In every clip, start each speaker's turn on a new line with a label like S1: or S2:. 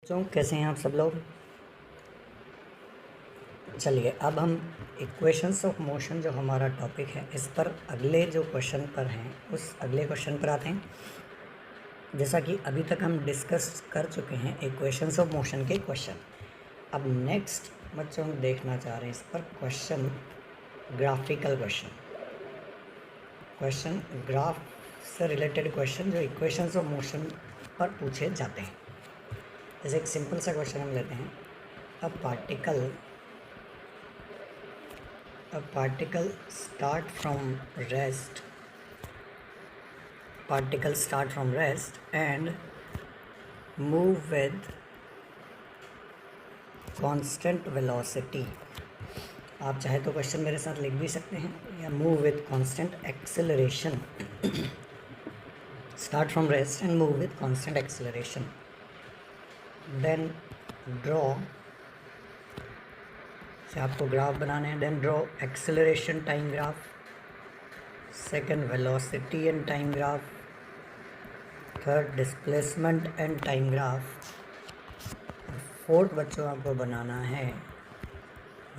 S1: बच्चों कैसे हैं आप सब लोग। चलिए अब हम इक्वेशंस ऑफ मोशन जो हमारा टॉपिक है इस पर अगले जो क्वेश्चन पर हैं उस अगले क्वेश्चन पर आते हैं। जैसा कि अभी तक हम डिस्कस कर चुके हैं इक्वेशंस ऑफ मोशन के क्वेश्चन। अब नेक्स्ट बच्चों हम देखना चाह रहे हैं इस पर क्वेश्चन ग्राफिकल क्वेश्चन ग्राफ से रिलेटेड क्वेश्चन जो इक्वेशंस ऑफ मोशन पर पूछे जाते हैं। जैसे एक सिंपल सा क्वेश्चन हम लेते हैं, अ particle start from rest and move with constant velocity। आप चाहे तो क्वेश्चन मेरे साथ लिख भी सकते हैं, या move with constant acceleration. Start from rest and move with constant acceleration, then draw से आपको ग्राफ बनाने हैं। Then draw acceleration time graph, second velocity and time graph, third displacement and time graph, fourth बच्चों आपको बनाना है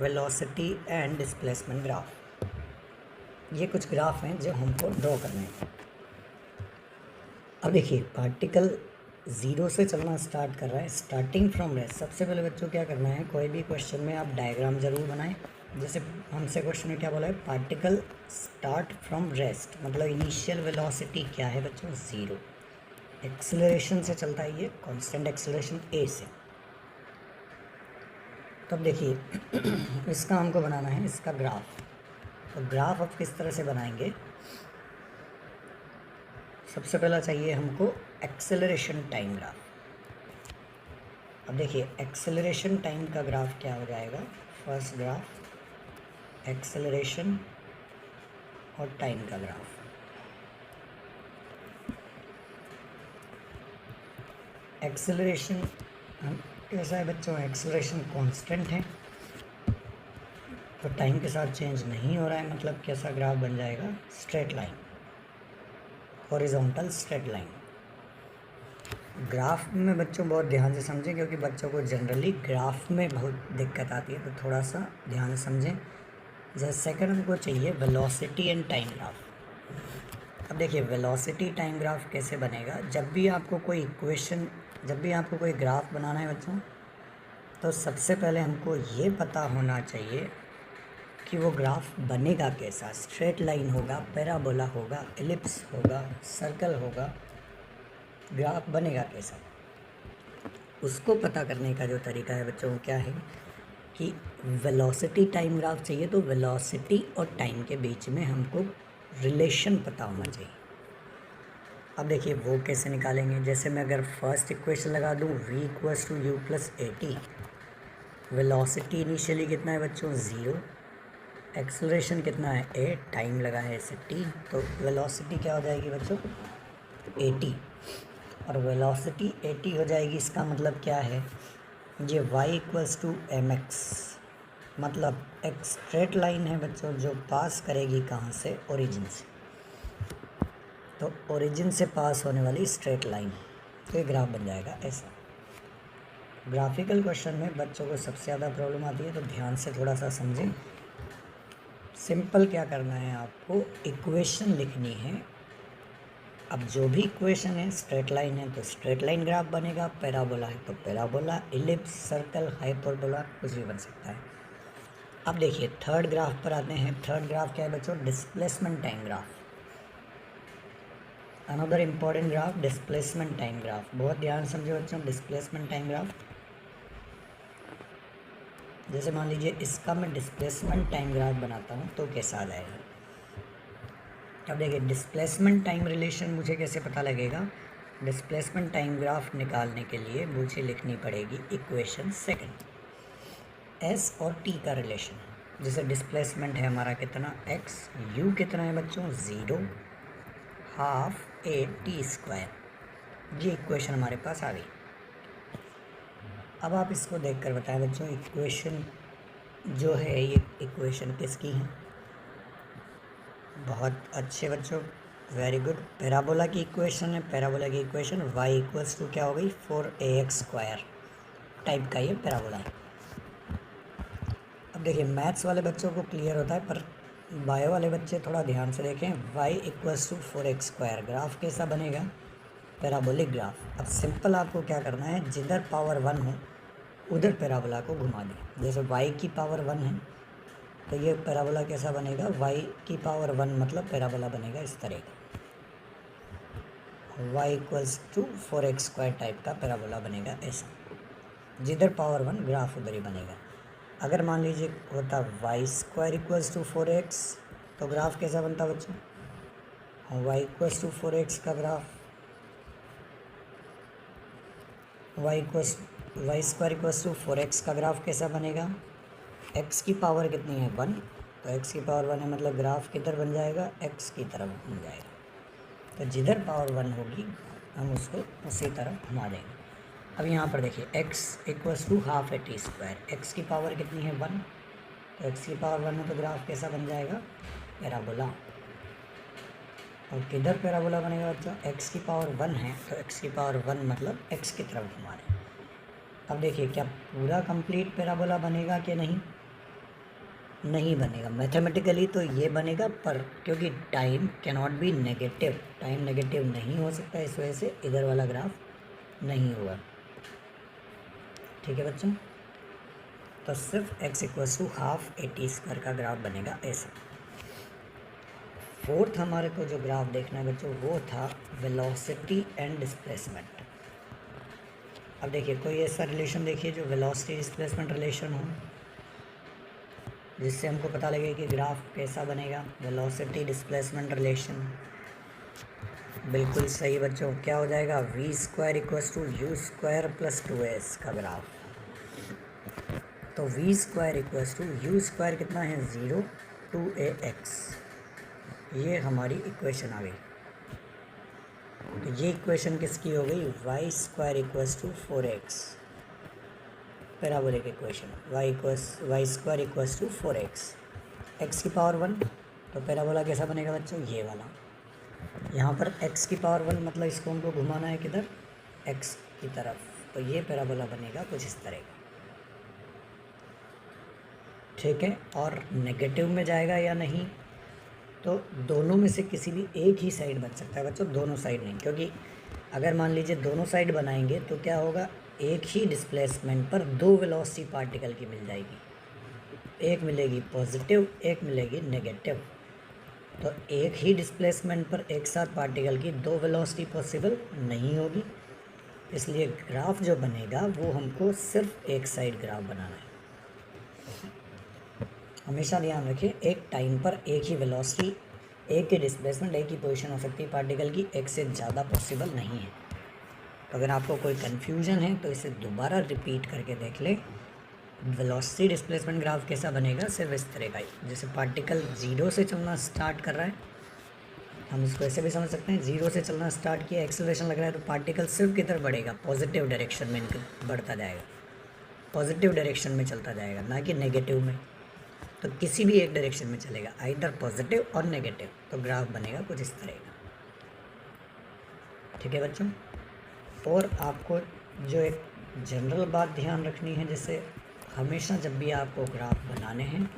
S1: velocity and displacement graph. ये कुछ graph हैं जो हमको ड्रॉ करने हैं। अब देखिए पार्टिकल ज़ीरो से चलना स्टार्ट कर रहा है, स्टार्टिंग फ्रॉम रेस्ट। सबसे पहले बच्चों क्या करना है, कोई भी क्वेश्चन में आप डायग्राम ज़रूर बनाएं। जैसे हमसे क्वेश्चन में क्या बोला है, पार्टिकल स्टार्ट फ्रॉम रेस्ट, मतलब इनिशियल वेलोसिटी क्या है बच्चों, ज़ीरो। एक्सेलरेशन से चलता है ये, कांस्टेंट एक्सेलरेशन ए से। तब देखिए इसका हमको बनाना है इसका ग्राफ। तो ग्राफ अब किस तरह से बनाएंगे, सबसे पहला चाहिए हमको एक्सेलरेशन टाइम ग्राफ। अब देखिए एक्सेलरेशन टाइम का ग्राफ क्या हो जाएगा, फर्स्ट ग्राफ एक्सेलरेशन और टाइम का ग्राफ। एक्सेलरेशन कैसा है बच्चों, एक्सेलरेशन कांस्टेंट है तो टाइम के साथ चेंज नहीं हो रहा है, मतलब कैसा ग्राफ बन जाएगा, straight line, horizontal straight line. Graph में बच्चों बहुत ध्यान से समझें, क्योंकि बच्चों को जनरली ग्राफ में बहुत दिक्कत आती है, तो थोड़ा सा ध्यान से समझें। जैसे सेकंड हमको चाहिए वेलोसिटी एंड टाइम ग्राफ। अब देखिए वेलोसिटी टाइम ग्राफ कैसे बनेगा, जब भी आपको कोई ग्राफ बनाना है बच्चों, तो सबसे पहले हमको ये पता होना चाहिए कि वो ग्राफ बनेगा कैसा। स्ट्रेट लाइन होगा, पैराबोला होगा, एलिप्स होगा, सर्कल होगा, ग्राफ बनेगा कैसा। उसको पता करने का जो तरीका है बच्चों क्या है कि वेलोसिटी टाइम ग्राफ चाहिए, तो वेलोसिटी और टाइम के बीच में हमको रिलेशन पता होना चाहिए। अब देखिए वो कैसे निकालेंगे, जैसे मैं अगर फर्स्ट इक्वेशन लगा दूँ v = u + at, velocity initially कितना है बच्चों, 0, एक्सेलरेशन कितना है a, टाइम लगा है इसे t, तो वेलोसिटी क्या हो जाएगी बच्चों, at। और वेलोसिटी 80 हो जाएगी, इसका मतलब क्या है, ये y = mx, मतलब एक स्ट्रेट लाइन है बच्चों जो पास करेगी कहाँ से, ओरिजिन से। तो ओरिजिन से पास होने वाली स्ट्रेट लाइन, तो ये ग्राफ बन जाएगा ऐसा। ग्राफिकल क्वेश्चन में बच्चों को सबसे ज़्यादा प्रॉब्लम आती है, तो ध्यान से थोड़ा सा समझें। सिंपल क्या करना है, आपको इक्वेशन लिखनी है। अब जो भी इक्वेशन है, स्ट्रेट लाइन है तो स्ट्रेट लाइन ग्राफ बनेगा, पैराबोला है तो पैराबोला, इलिप्स, सर्कल, हाइपरबोला, कुछ भी बन सकता है। अब देखिए थर्ड ग्राफ पर आते हैं। थर्ड ग्राफ क्या है बच्चों, displacement time graph. Another important graph displacement time graph. बहुत ध्यान समझो बच्चों, डिस्प्लेसमेंट टाइम ग्राफ। जैसे मान लीजिए इसका मैं डिस्प्लेसमेंट टाइम ग्राफ बनाता हूँ तो कैसा आ जाएगा। अब देखिए डिस्प्लेसमेंट टाइम रिलेशन मुझे कैसे पता लगेगा, डिस्प्लेसमेंट टाइम ग्राफ निकालने के लिए मुझे लिखनी पड़ेगी इक्वेशन सेकंड, s और t का रिलेशन। जैसे डिस्प्लेसमेंट है हमारा कितना, x, u कितना है बच्चों, 0, ½ a t²। ये इक्वेशन हमारे पास आ गई। अब आप इसको देखकर बताएं बच्चों, इक्वेशन जो है ये इक्वेशन किसकी है। बहुत अच्छे बच्चों, वेरी गुड। पैराबोला की इक्वेशन है, पैराबोला की इक्वेशन y = क्या हो गई, 4ax²। टाइप का ये पैराबोला है। अब देखिए मैथ्स वाले बच्चों को क्लियर होता है, पर बायो वाले बच्चे थोड़ा ध्यान से देखें। y equals to 4x², graph कैसा बनेगा? Parabolic graph. अब सिंपल आपको क्या करना है, जिधर पावर 1 हो उधर पैराबोला को घुमा दें। जैसे y की पावर 1 है तो ये पैराबोला कैसा बनेगा? y की पावर 1 मतलब पैराबोला बनेगा इस तरह का, y equals to 4x² type का पैराबोला बनेगा ऐसा। जिधर पावर 1 ग्राफ उधर ही बनेगा। अगर मान लीजिए होता y² इक्वल्स टू 4x तो ग्राफ कैसा बनता बच्चों? y इक्वल्स टू 4x का graph, y² equals to 4x का ग्राफ कैसा बनेगा? x की पावर कितनी है? 1, तो x की पावर 1 है मतलब ग्राफ किधर बन जाएगा? x की तरफ बन जाएगा। तो जिधर पावर 1 होगी हम उसको उसी तरफ घुमा देंगे। अब यहाँ पर देखिए x equals to half A T square, X की पावर कितनी है? 1, तो x की पावर 1 है तो ग्राफ कैसा बन जाएगा? पैराबोला। और किधर पैराबोला बनेगा बच्चों? x की पावर 1 है तो x की पावर 1 मतलब x की तरफ घुमा रहे हैं। अब देखिए क्या पूरा कंप्लीट पैराबोला बनेगा कि नहीं? नहीं बनेगा। मैथमेटिकली तो ये बनेगा, पर क्योंकि time can not be negative, time negative नहीं हो सकता, इस वजह से इधर वाला ग्राफ नहीं हुआ। ठीक है बच्चों, तो सिर्फ x equals to half A T square का ग्राफ बनेगा ऐसा। फोर्थ हमारे को जो ग्राफ देखना है बच्चों वो था वेलोसिटी एंड डिस्प्लेसमेंट। अब देखिए कोई ऐसा रिलेशन देखिए जो वेलोसिटी डिस्प्लेसमेंट रिलेशन हो, जिससे हमको पता लगे कि ग्राफ कैसा बनेगा। वेलोसिटी डिस्प्लेसमेंट रिलेशन बिल्कुल सही बच्चों, क्या हो जाएगा? v² equals to u² plus 2s का ग्राफ। तो v² इक्वल्स टू u² कितना है? 0 2ax, ये हमारी इक्वेशन आ गई। तो ये इक्वेशन किसकी हो गई? y² equals to 4x, parabolic equation. y² equals to 4x, x की पावर 1, तो पैराबोला कैसा बनेगा बच्चों? ये वाला। यहाँ पर x की पावर 1 मतलब इसको हमको घुमाना है किधर? x की तरफ, तो ये पैराबोला बनेगा कुछ इस तरह का। ठीक है, और नेगेटिव में जाएगा या नहीं? तो दोनों में से किसी भी एक ही साइड बन सकता है बच्चों, दोनों साइड नहीं। क्योंकि अगर मान लीजिए दोनों साइड बनाएंगे तो क्या होगा? एक ही डिस्प्लेसमेंट पर दो वेलोसिटी पार्टिकल की मिल जाएगी, एक मिलेगी पॉजिटिव, एक मिलेगी नेगेटिव। तो एक ही डिस्प्लेसमेंट पर एक साथ पार्टिकल की दो वेलोसिटी पॉसिबल नहीं होगी, इसलिए ग्राफ जो बनेगा वो हमको सिर्फ एक साइड ग्राफ बनाना है। हमेशा ध्यान रखें, एक टाइम पर एक ही वेलोसिटी, एक ही डिस्प्लेसमेंट, एक ही पोजीशन हो सकती है पार्टिकल की, एक से ज़्यादा पॉसिबल नहीं है। अगर आपको कोई कन्फ्यूजन है तो इसे दोबारा रिपीट करके देख लें। वेलोसिटी डिस्प्लेसमेंट ग्राफ कैसा बनेगा? सिर्फ इस तरह का ही। जैसे पार्टिकल 0 से चलना स्टार्ट कर रहा है, हम इसको ऐसे भी समझ सकते हैं, 0 से चलना स्टार्ट किया, एक्सेलरेशन लग रहा है, तो पार्टिकल सिर्फ किधर बढ़ेगा? पॉजिटिव डायरेक्शन में बढ़ता जाएगा, पॉजिटिव डायरेक्शन में चलता जाएगा, ना कि नेगेटिव में। तो किसी भी एक डायरेक्शन में चलेगा, आइदर पॉजिटिव और नेगेटिव, तो ग्राफ बनेगा कुछ इस तरह का। ठीक है बच्चों, और आपको जो एक जनरल बात ध्यान रखनी है, जैसे हमेशा जब भी आपको ग्राफ बनाने हैं,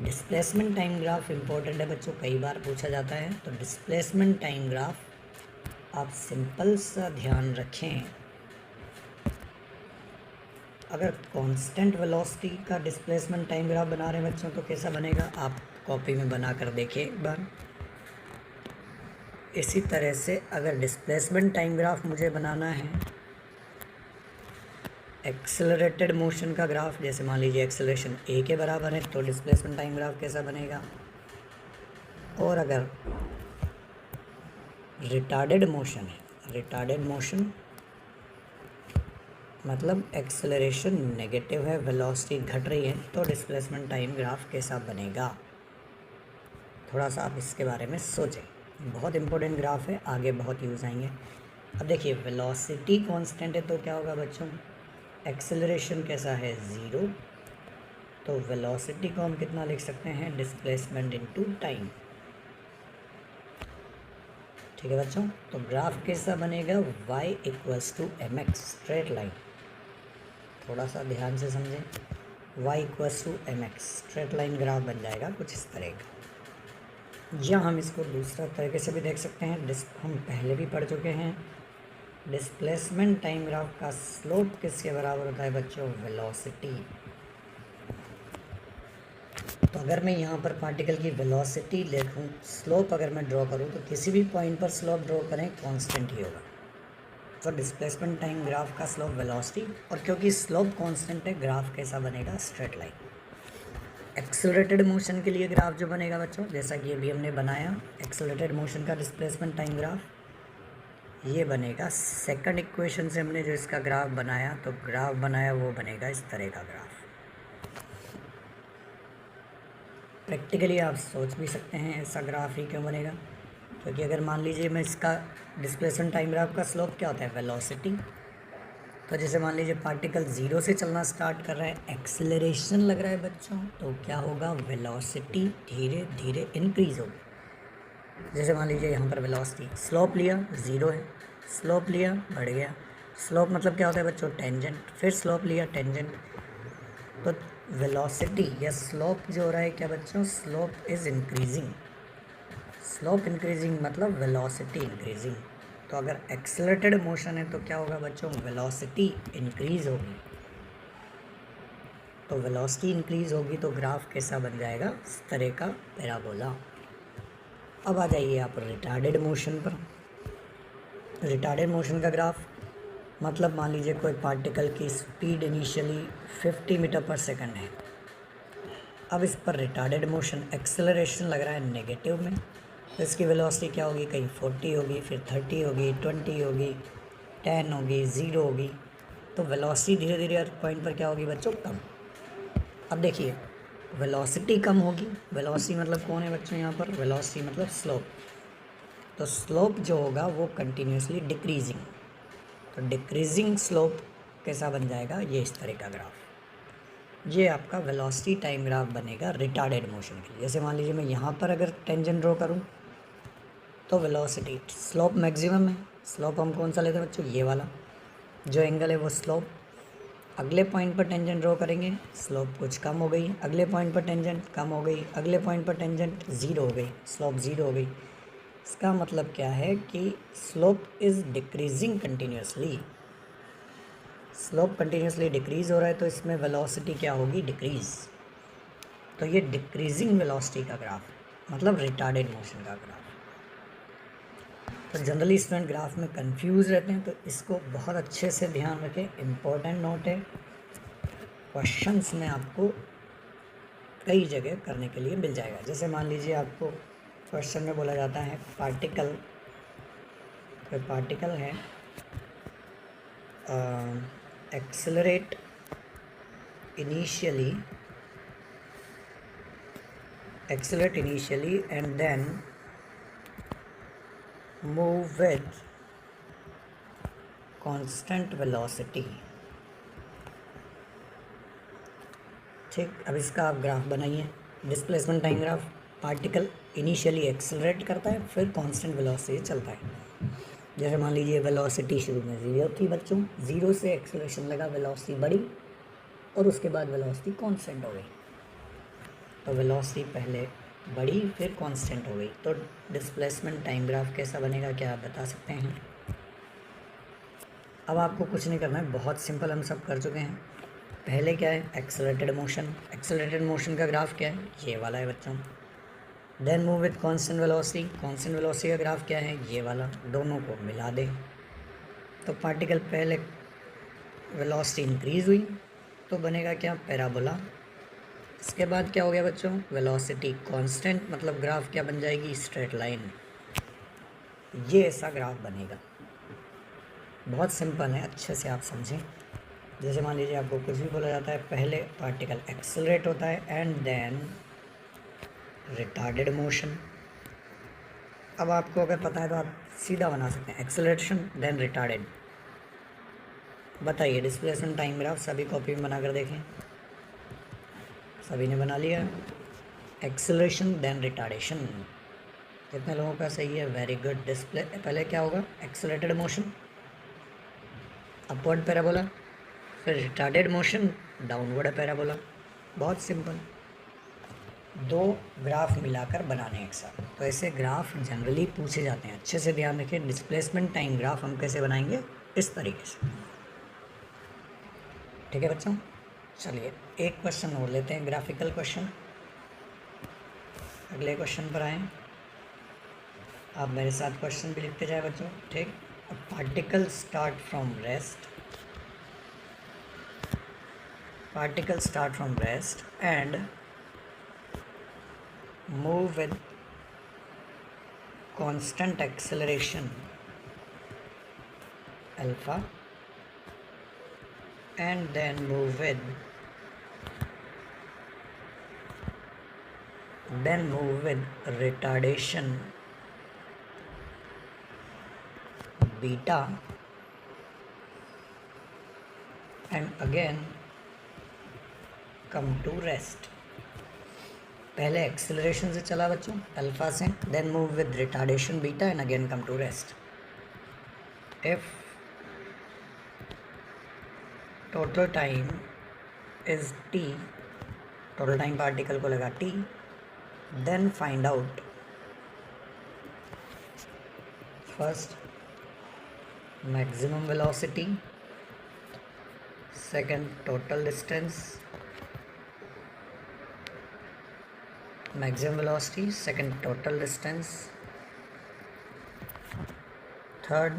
S1: डिस्प्लेसमेंट टाइम ग्राफ इम्पोर्टेंट है बच्चों, कई बार पूछा जाता है। तो डिस्प्लेसमेंट टाइम ग्राफ आप सिंपल सा ध्यान रखें, अगर कांस्टेंट वेलोसिटी का डिस्प्लेसमेंट टाइम ग्राफ बना रहे हैं बच्चों तो कैसा बनेगा? आप कॉपी में बना कर देखिए एक बार। इसी तरह से अगर डिस्प्लेसमेंट टाइम ग्राफ मुझे बनाना है एक्सेलरेटेड मोशन का ग्राफ, जैसे मान लीजिए एक्सेलरेशन a के बराबर है, तो डिस्प्लेसमेंट टाइम ग्राफ कैसा बनेगा? और अगर रिटार्डेड मोशन है, रिटार्डेड मोशन मतलब एक्सेलरेशन नेगेटिव है, वेलोसिटी घट रही है, तो डिस्प्लेसमेंट टाइम ग्राफ कैसा बनेगा? थोड़ा सा आप इसके बारे में सोचें, बहुत इंपॉर्टेंट ग्राफ है, आगे बहुत यूज़ आएंगे। अब देखिए वेलोसिटी कांस्टेंट है तो क्या होगा बच्चों? एक्सेलरेशन कैसा है? 0, तो वेलोसिटी को हम कितना लिख सकते हैं? Displacement into time. ठीक है बच्चों, तो ग्राफ कैसा बनेगा? y equals to mx, straight line. थोड़ा सा ध्यान से समझें। y equals to M X, straight line graph बन जाएगा कुछ इस तरह का। या हम इसको दूसरा तरीके से भी देख सकते हैं, हम पहले भी पढ़ चुके हैं। डिस्प्लेसमेंट टाइम ग्राफ का स्लोप किसके बराबर होता है बच्चों? वेलोसिटी। तो अगर मैं यहाँ पर पार्टिकल की वेलोसिटी लिखूँ, स्लोप अगर मैं ड्रॉ करूँ, तो किसी भी पॉइंट पर स्लोप ड्रॉ करें कांस्टेंट ही होगा। तो डिस्प्लेसमेंट टाइम ग्राफ का स्लोप वेलोसिटी, और क्योंकि स्लोप कांस्टेंट है, ग्राफ कैसा बनेगा? Straight line. एक्सेलरेटेड मोशन के लिए ग्राफ जो बनेगा बच्चों, जैसा कि अभी हमने बनाया एक्सेलरेटेड मोशन का डिस्प्लेसमेंट टाइम ग्राफ, ये बनेगा सेकंड इक्वेशन से हमने जो इसका ग्राफ बनाया, तो ग्राफ बनाया वो बनेगा इस तरह का ग्राफ। प्रैक्टिकली आप सोच भी सकते हैं ऐसा ग्राफ ही क्यों बनेगा, क्योंकि अगर मान लीजिए मैं इसका डिस्प्लेसमेंट टाइम ग्राफ का स्लोप क्या होता है? वेलोसिटी। तो जैसे मान लीजिए पार्टिकल ज़ीरो से चलना स्टार्ट कर रहा है, एक्सेलरेशन लग रहा है बच्चों, तो क्या होगा? वेलोसिटी धीरे धीरे इंक्रीज होगी। जैसे मान लीजिए यहाँ पर वेलोसिटी, स्लोप लिया ज़ीरो है, स्लोप लिया बढ़ गया। स्लोप मतलब क्या होता है बच्चों? टेंजेंट। फिर स्लोप लिया टेंजेंट। तो वेलोसिटी या स्लोप जो हो रहा है क्या बच्चों? Slope is increasing. Slope increasing मतलब वेलोसिटी इंक्रीजिंग। तो अगर एक्सेलरेटेड मोशन है तो क्या होगा बच्चों? वेलोसिटी इंक्रीज होगी। तो वेलोसिटी इंक्रीज होगी तो ग्राफ कैसा बन जाएगा? इस तरह का पैराबोला। अब आ जाइए आप रिटार्डेड मोशन पर। रिटार्डेड मोशन का ग्राफ मतलब मान लीजिए कोई पार्टिकल की स्पीड इनिशियली 50 मीटर पर सेकंड है। अब इस पर रिटार्डेड मोशन, एक्सेलरेशन लग रहा है नेगेटिव में, तो इसकी वेलोसिटी क्या होगी? कहीं 40 होगी, फिर 30 होगी, 20 होगी, 10 होगी, 0 होगी। तो वेलोसिटी धीरे धीरे हर पॉइंट पर क्या होगी बच्चों? कम। अब देखिए वेलोसिटी कम होगी, वेलोसिटी मतलब कौन है बच्चों यहाँ पर? वेलोसिटी मतलब स्लोप। तो स्लोप जो होगा वो कंटिन्यूसली डिक्रीजिंग। तो डिक्रीजिंग स्लोप कैसा बन जाएगा? ये इस तरह का ग्राफ। ये आपका वेलोसिटी टाइम ग्राफ बनेगा रिटार्डेड मोशन के लिए। जैसे मान लीजिए मैं यहाँ पर अगर टेंजेंट ड्रॉ करूँ, तो वेलोसिटी, स्लोप मैक्सिमम है। स्लोप हम कौन सा लेते हैं बच्चों? ये वाला जो एंगल है वो स्लोप। अगले पॉइंट पर टेंजेंट ड्रॉ करेंगे, स्लोप कुछ कम हो गई, अगले पॉइंट पर टेंजेंट कम हो गई, अगले पॉइंट पर टेंजेंट ज़ीरो हो गई, स्लोप ज़ीरो हो गई। इसका मतलब क्या है कि slope is decreasing continuously. Slope continuously decrease हो रहा है तो इसमें वेलोसिटी क्या होगी? डिक्रीज़। तो ये डिक्रीजिंग वेलोसिटी का ग्राफ मतलब रिटार्डेड मोशन का ग्राफ। तो जनरली स्टूडेंट ग्राफ में कंफ्यूज रहते हैं, तो इसको बहुत अच्छे से ध्यान रखें। इम्पोर्टेंट नोट है, क्वेश्चंस में आपको कई जगह करने के लिए मिल जाएगा। जैसे मान लीजिए आपको क्वेश्चन में बोला जाता है पार्टिकल, कोई पार्टिकल है accelerate initially and then move with constant velocity। ठीक, अब इसका आप ग्राफ बनाइए। Displacement time graph, particle initially accelerate करता है, फिर कांस्टेंट वेलोसिटी चलता है। जैसे मान लीजिए वेलोसिटी शुरू में ज़ीरो थी बच्चों, ज़ीरो से एक्सेलरेशन लगा, वेलोसिटी बढ़ी और उसके बाद वेलोसिटी कांस्टेंट हो गई। तो वेलोसिटी पहले बढ़ी फिर कांस्टेंट हो गई। तो डिस्प्लेसमेंट टाइम ग्राफ कैसा बनेगा, क्या आप बता सकते हैं? अब आपको कुछ नहीं करना है, बहुत सिंपल, हम सब कर चुके हैं। पहले क्या है? Accelerated motion. एक्सेलरेटेड मोशन का ग्राफ क्या है? ये वाला है बच्चों। Then move with constant velocity. Constant velocity का ग्राफ क्या है? ये वाला। दोनों को मिला दें तो पार्टिकल पहले वेलोसिटी इंक्रीज़ हुई तो बनेगा क्या? पैराबोला। इसके बाद क्या हो गया बच्चों? वेलोसिटी कांस्टेंट, मतलब ग्राफ क्या बन जाएगी? Straight line. ये ऐसा ग्राफ बनेगा। बहुत सिंपल है, अच्छे से आप समझें। जैसे मान लीजिए आपको कुछ भी बोला जाता है, पहले पार्टिकल एक्सेलरेट होता है एंड देन रिटार्डेड मोशन। अब आपको अगर पता है तो आप सीधा बना सकते हैं, एक्सेलरेशन देन रिटार्डेड। बताइए डिस्प्लेसमेंट टाइम ग्राफ सभी कॉपी में बना कर देखें। सभी ने बना लिया। एक्सेलरेशन देन रिटार्डेशन, कितने लोगों का सही है? Very good. पहले क्या होगा? एक्सेलरेटेड मोशन, अपवर्ड पैराबोला, फिर रिटार्डेड मोशन, डाउनवर्ड पैराबोला। बहुत सिंपल, दो ग्राफ मिलाकर बनाने एक साथ। तो ऐसे ग्राफ जनरली पूछे जाते हैं, अच्छे से ध्यान रखें। डिस्प्लेसमेंट टाइम ग्राफ हम कैसे बनाएंगे, इस तरीके से। ठीक है बच्चों, चलिए एक क्वेश्चन और लेते हैं, ग्राफिकल क्वेश्चन। अगले क्वेश्चन पर आएँ, आप मेरे साथ क्वेश्चन भी लिखते जाए बच्चों। ठीक, particle start from rest, particles start from rest and move with constant acceleration alpha and then move with retardation beta and again come to rest। पहले एक्सेलरेशन से चला बच्चों, अल्फा से, then move with retardation beta and again come to rest. If total time is T, total time particle को लगा T, then find out first maximum velocity, second total distance, maximum velocity, second total distance, third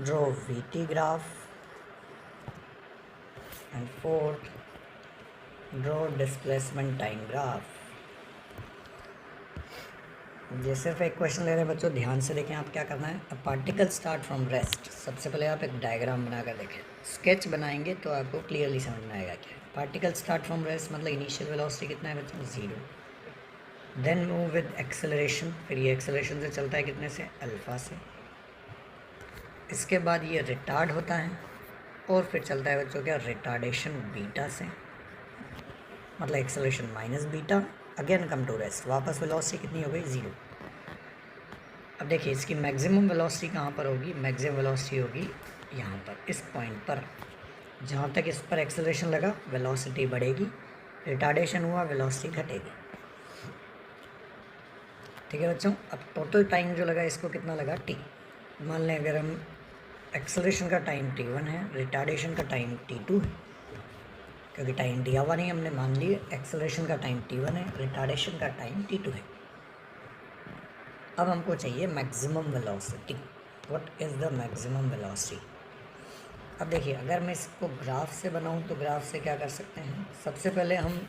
S1: draw VT graph, and fourth draw displacement time graph। ये सिर्फ एक question ले रहे हैं बच्चों, ध्यान से देखें आप क्या करना है। A particle start from rest, सबसे पहले आप एक डायग्राम बनाकर देखें, स्केच बनाएंगे तो आपको क्लियरली समझ में आएगा क्या है। पार्टिकल स्टार्ट फ्रॉम रेस्ट मतलब इनिशियल वेलोसिटी कितना है बच्चों, 0। देन मूव विद एक्सेलरेशन, फिर ये एक्सेलरेशन से चलता है कितने से, अल्फा से। इसके बाद ये रिटार्ड होता है और फिर चलता है बच्चों क्या, रिटार्डेशन बीटा से, मतलब acceleration minus beta, again come to rest. वापस वेलोसिटी कितनी हो गई, 0। अब देखिए इसकी मैक्सिमम वेलोसिटी कहाँ पर होगी, मैक्सिमम वेलोसिटी होगी यहाँ पर, इस पॉइंट पर। जहाँ तक इस पर एक्सेलरेशन लगा वेलोसिटी बढ़ेगी, रिटार्डेशन हुआ वेलोसिटी घटेगी। ठीक है बच्चों, अब टोटल टाइम जो लगा इसको कितना लगा, टी। मान लें अगर हम एक्सेलरेशन का टाइम t1 है, रिटार्डेशन का टाइम t2 है, क्योंकि टाइम दिया हुआ नहीं हमने, मान लिए एक्सेलरेशन का टाइम t1 है, रिटार्डेशन का टाइम t2 है। अब हमको चाहिए maximum velocity. What is the maximum velocity. अब देखिए अगर मैं इसको ग्राफ से बनाऊं तो ग्राफ से क्या कर सकते हैं, सबसे पहले हम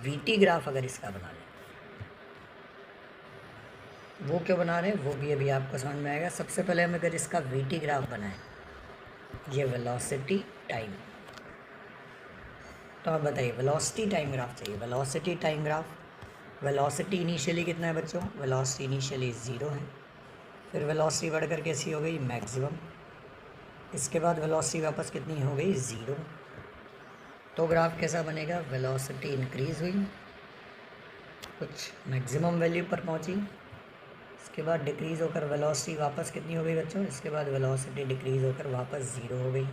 S1: वीटी ग्राफ अगर इसका बना लें, वो क्यों बना रहे हैं वो भी अभी आपको समझ में आएगा। सबसे पहले हम अगर इसका वीटी ग्राफ बनाएं, ये वेलोसिटी टाइम, तो आप बताइए वेलोसिटी टाइम ग्राफ चाहिए। Velocity time graph, velocity initially कितना है बच्चों, वेलोसिटी इनिशियली 0 है, फिर वेलोसिटी बढ़कर कैसी हो गई, मैक्सिमम, इसके बाद वेलोसिटी वापस कितनी हो गई, 0। तो ग्राफ कैसा बनेगा, वेलोसिटी इंक्रीज़ हुई, कुछ मैक्सिमम वैल्यू पर पहुंची, इसके बाद डिक्रीज़ होकर वेलोसिटी वापस कितनी हो गई बच्चों, इसके बाद वेलोसिटी डिक्रीज़ होकर वापस 0 हो गई।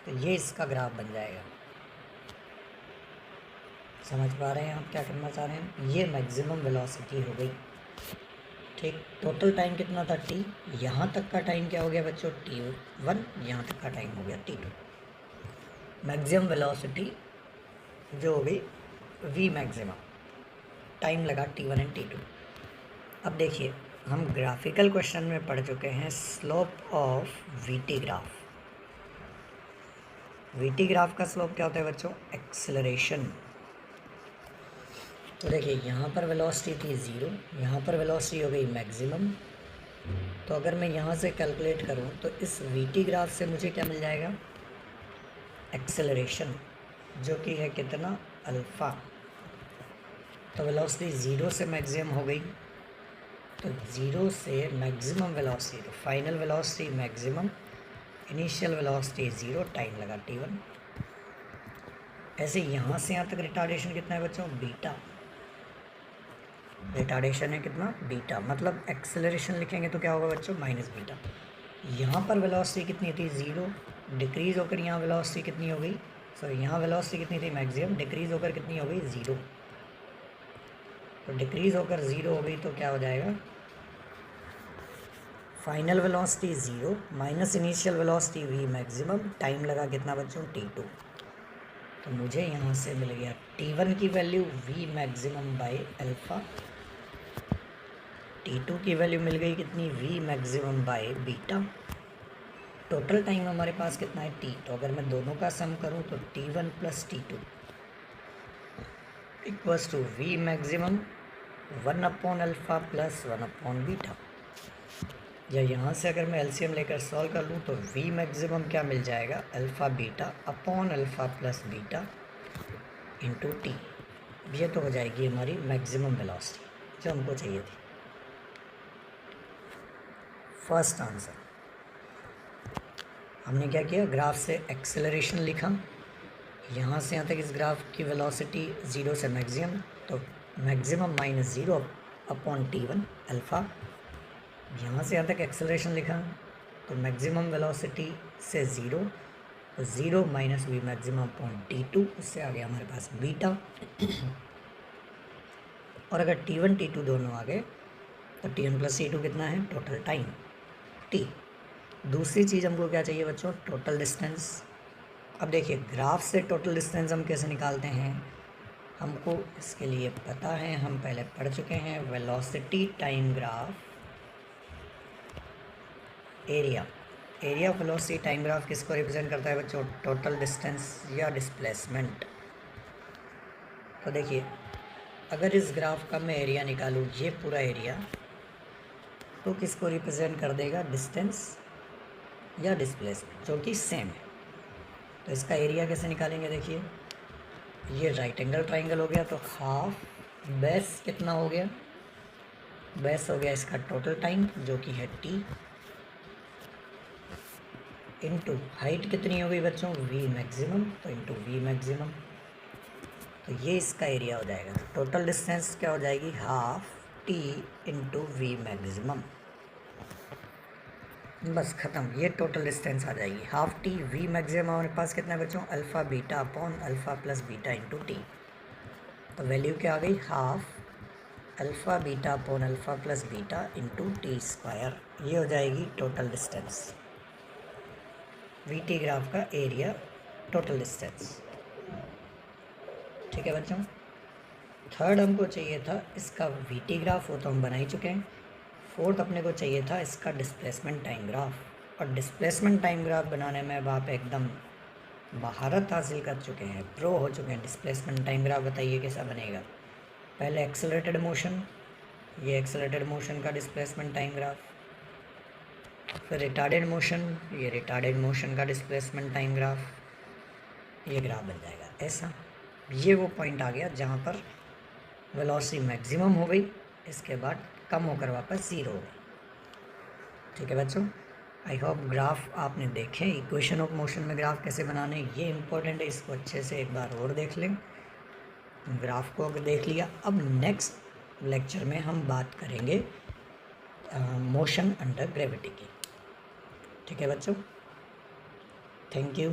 S1: तो ये इसका ग्राफ बन जाएगा। समझ पा रहे हैं आप क्या करना चाह रहे हैं, ये मैक्सिमम वेलोसिटी हो गई। ठीक, टोटल टाइम कितना था, t, यहाँ तक का टाइम क्या हो गया बच्चों, t1, यहाँ तक का टाइम हो गया t2। मैक्सिमम वेलोसिटी जो हो गई v मैक्सिमम, टाइम लगा t1 एंड t2। अब देखिए हम ग्राफिकल क्वेश्चन में पढ़ चुके हैं slope of VT graph. VT graph का स्लोप क्या होता है बच्चों, एक्सेलरेशन। तो देखिए यहाँ पर वेलोसिटी थी 0, यहाँ पर वेलोसिटी हो गई मैक्सिमम। तो अगर मैं यहाँ से कैलकुलेट करूँ तो इस वीटी ग्राफ से मुझे क्या मिल जाएगा, एक्सेलरेशन, जो कि है कितना, अल्फ़ा। तो वेलोसिटी 0 से मैक्सिमम हो गई, तो 0 से मैक्सिमम वेलोसिटी, तो final velocity maximum, initial velocity 0, time लगा t1। ऐसे यहाँ से यहाँ तक रिटार्डेशन कितना है बच्चों, बीटा। रिटार्डेशन है कितना, बीटा, मतलब एक्सेलरेशन लिखेंगे तो क्या होगा बच्चों, माइनस बीटा। यहाँ पर वेलोसिटी कितनी थी 0, डिक्रीज़ होकर यहाँ वेलोसिटी कितनी हो गई, सॉरी यहाँ वेलोसिटी कितनी थी मैक्सिमम, डिक्रीज़ होकर कितनी हो गई 0। तो डिक्रीज़ होकर 0 हो गई तो क्या हो जाएगा, final velocity 0 minus initial velocity v maximum, time लगा कितना बच्चों t2। तो मुझे यहाँ से मिल गया t1 की value v maximum by alpha, t2 की वैल्यू मिल गई कितनी v maximum by beta. Total time हमारे पास कितना है t, तो अगर मैं दोनों का सम करूँ तो t1 plus t2 equals to v maximum 1/अल्फ़ा प्लस 1/बीटा। या यहाँ से अगर मैं एलसीएम लेकर सॉल्व कर लूँ तो v मैक्सिमम क्या मिल जाएगा, alpha beta upon alpha plus beta into T. ये तो हो जाएगी हमारी मैक्सिमम वेलोसिटी जो हमको चाहिए थी। फर्स्ट आंसर हमने क्या किया, ग्राफ से एक्सेलरेशन लिखा, यहाँ से यहाँ तक इस ग्राफ की वेलोसिटी 0 से मैक्सिमम, तो maximum minus 0 upon t1 alpha. यहाँ से यहाँ तक एक्सेलरेशन लिखा, तो मैक्सिमम वेलोसिटी से 0, तो 0 minus we maximum upon t2, उससे आ गया हमारे पास बीटा। और अगर t1 t2 दोनों आ गए तो t1 प्लस t2 कितना है, टोटल टाइम t। दूसरी चीज़ हमको क्या चाहिए बच्चों, टोटल डिस्टेंस। अब देखिए ग्राफ से टोटल डिस्टेंस हम कैसे निकालते हैं, हमको इसके लिए पता है, हम पहले पढ़ चुके हैं, velocity time graph area, area of velocity time graph किसको रिप्रेजेंट करता है बच्चों, टोटल डिस्टेंस या डिस्प्लेसमेंट। तो देखिए अगर इस ग्राफ का मैं एरिया निकालूँ, ये पूरा एरिया, तो किसको रिप्रेजेंट कर देगा, डिस्टेंस या डिस्प्लेसमेंट, जो कि सेम है। तो इसका एरिया कैसे निकालेंगे, देखिए ये राइट एंगल ट्राइंगल हो गया, तो हाफ बेस कितना हो गया, बेस हो गया इसका टोटल टाइम जो कि है t, इंटू हाइट कितनी हो गई बच्चों, v मैक्सिमम, तो इंटू v मैक्सिमम, तो ये इसका एरिया हो जाएगा। तो टोटल डिस्टेंस क्या हो जाएगी, half t into we maximum, बस ख़त्म, ये टोटल डिस्टेंस आ जाएगी हाफ t। v मैक्सिमम हमारे पास कितना है बच्चों, alpha beta upon alpha plus beta into T. तो वैल्यू क्या आ गई, half alpha beta upon alpha plus beta into T square. ये हो जाएगी टोटल डिस्टेंस, वीटी ग्राफ का एरिया टोटल डिस्टेंस। ठीक है बच्चों। थर्ड हमको चाहिए था इसका वीटी ग्राफ, वो तो हम बना ही चुके हैं। फोर्थ अपने को चाहिए था इसका डिस्प्लेसमेंट टाइम ग्राफ, और डिस्प्लेसमेंट टाइम ग्राफ बनाने में अब आप एकदम महारत हासिल कर चुके हैं, प्रो हो चुके हैं। डिस्प्लेसमेंट टाइम ग्राफ बताइए कैसा बनेगा। पहले एक्सेलरेटेड मोशन, ये एक्सेलरेटेड मोशन का डिस्प्लेसमेंट टाइम ग्राफ, फिर रिटार्डेड मोशन, ये रिटार्डेड मोशन का डिस्प्लेसमेंट टाइम ग्राफ, ये ग्राफ बन जाएगा ऐसा। ये वो पॉइंट आ गया जहाँ पर वेलोसिटी मैक्सिमम हो गई, इसके बाद कम होकर वापस 0 हो गई। ठीक है बच्चों, आई होप ग्राफ आपने देखे, इक्वेशन ऑफ मोशन में ग्राफ कैसे बनाने, ये इंपॉर्टेंट है, इसको अच्छे से एक बार और देख लें। ग्राफ को अगर देख लिया, अब नेक्स्ट लेक्चर में हम बात करेंगे मोशन अंडर ग्रेविटी की। ठीक है बच्चों, थैंक यू।